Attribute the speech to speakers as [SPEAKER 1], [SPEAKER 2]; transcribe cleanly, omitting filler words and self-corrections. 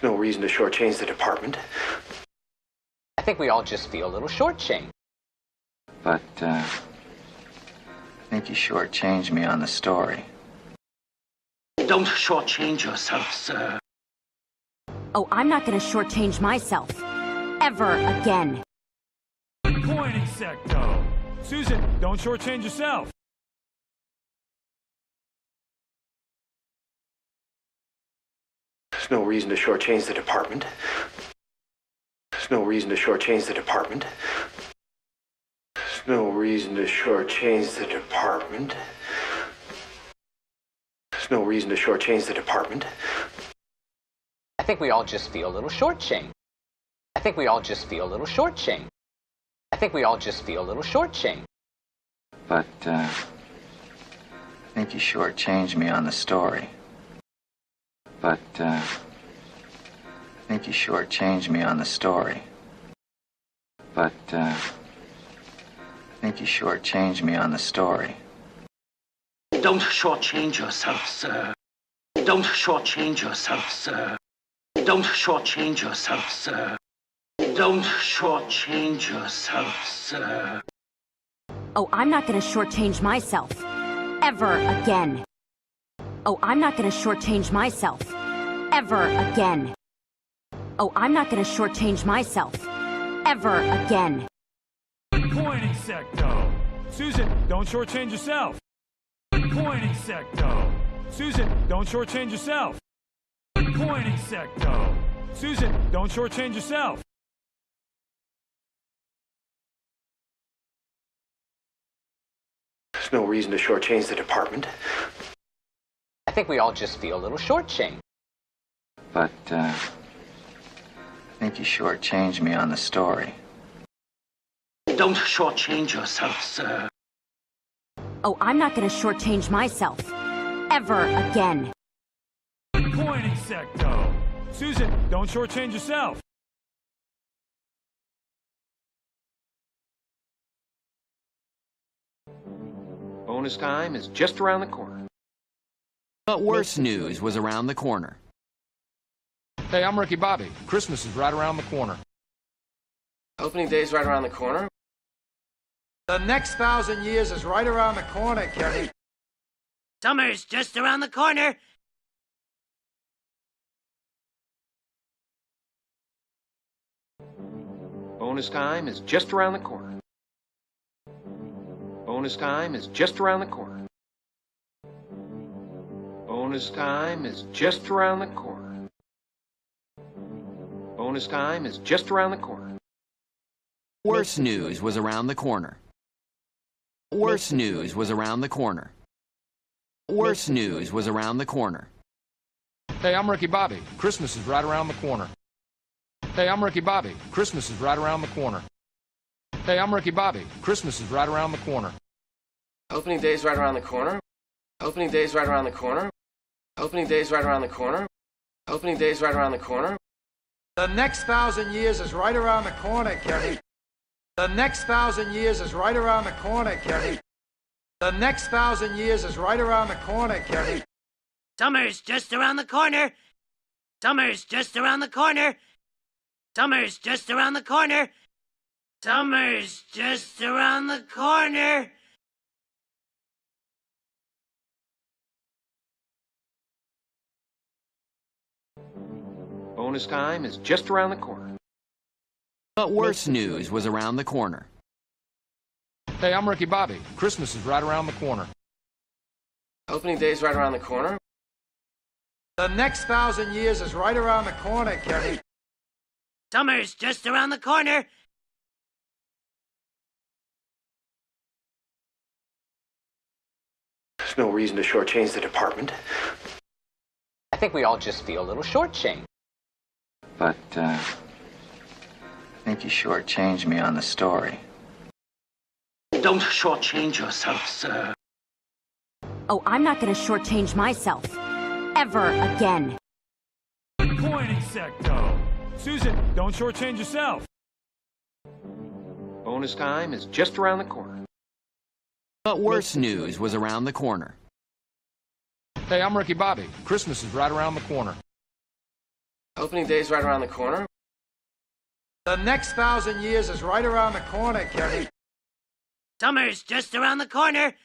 [SPEAKER 1] There's no reason to shortchange the department.
[SPEAKER 2] I think we all just feel a little shortchanged.
[SPEAKER 3] But, I think you shortchanged me on the story.
[SPEAKER 4] Don't shortchange yourself, sir.
[SPEAKER 5] Oh, I'm not going to shortchange myself. Ever again.
[SPEAKER 6] Good point, Insecto. Susan, don't shortchange yourself.
[SPEAKER 1] There's no reason to shortchange the department. There's no reason to shortchange the department. There's no reason to shortchange the department. There's no reason to shortchange the department.
[SPEAKER 2] I think we all just feel a little shortchanged. I think we all just feel a little shortchanged. I think we all just feel a little shortchanged.
[SPEAKER 3] But, I think you shortchanged me on the story. But, I think you shortchanged me on the story. But, I think you shortchanged me on the story.
[SPEAKER 4] Don't shortchange yourself, sir. Don't shortchange yourself, sir. Don't shortchange yourself, sir. Don't shortchange yourself, sir.
[SPEAKER 5] Oh, I'm not going to shortchange myself. Ever again. Oh, I'm not going to shortchange myself. Ever again. Oh, I'm not going to shortchange myself. Ever again.
[SPEAKER 6] Good point, Insecto. Susan, don't shortchange yourself. Good point, Insecto. Susan, don't shortchange yourself. Good point, Insecto. Susan, don't shortchange yourself.
[SPEAKER 1] There's no reason to shortchange the department.
[SPEAKER 2] I think we all just feel a little shortchanged.
[SPEAKER 3] But, I think you shortchanged me on the story.
[SPEAKER 4] Don't shortchange yourself, sir.
[SPEAKER 5] Oh, I'm not going to shortchange myself. Ever again.
[SPEAKER 6] Good point, Insecto. Susan, don't shortchange yourself.
[SPEAKER 7] Bonus time is just around the corner.
[SPEAKER 8] But worse news was around the corner.
[SPEAKER 9] Hey, I'm Ricky Bobby. Christmas is right around the corner.
[SPEAKER 7] Opening day's right around the corner.
[SPEAKER 10] The next 1,000 years is right around the corner, Kenny.
[SPEAKER 4] Summer's just around the corner.
[SPEAKER 7] Bonus time is just around the corner. Bonus time is just around the corner. Bonus time is just around the corner. Bonus time is just around the corner.
[SPEAKER 8] Worse news was around the corner. Worse news was around the corner. Worse news was around the corner.
[SPEAKER 9] Hey, I'm Ricky Bobby. Christmas is right around the corner. Hey, I'm Ricky Bobby. Christmas is right around the corner. Hey, I'm Ricky Bobby. Christmas is right around the corner.
[SPEAKER 7] Opening day's right around the corner. Opening day's right around the corner. Opening day's right around the corner. Opening day's right around the corner.
[SPEAKER 10] The next 1,000 years is right around the corner, Kenny. The next 1,000 years is right around the corner, Kenny. The next 1,000 years is right around the corner, Kenny.
[SPEAKER 4] Summer's just around the corner. Summer's just around the corner. Summer's just around the corner. Summer's just around the corner.
[SPEAKER 7] Bonus time is just around the corner.
[SPEAKER 8] But worse news was around the corner.
[SPEAKER 9] Hey, I'm Ricky Bobby. Christmas is right around the corner.
[SPEAKER 7] Opening day's right around the corner.
[SPEAKER 10] The next 1,000 years is right around the corner, Kenny.
[SPEAKER 4] Summer's just around the corner.
[SPEAKER 1] There's no reason to shortchange the department.
[SPEAKER 2] I think we all just feel a little shortchanged.
[SPEAKER 3] But, I think you shortchanged me on the story.
[SPEAKER 4] Don't shortchange yourself, sir.
[SPEAKER 5] Oh, I'm not going to shortchange myself. Ever again.
[SPEAKER 6] Good point, Insecto. Susan, don't shortchange yourself.
[SPEAKER 7] Bonus time is just around the corner.
[SPEAKER 8] But worse news was around the corner.
[SPEAKER 9] Hey, I'm Ricky Bobby. Christmas is right around the corner.
[SPEAKER 7] Opening day is right around the corner.
[SPEAKER 10] The next 1,000 years is right around the corner, Kenny.
[SPEAKER 4] Summer's just around the corner.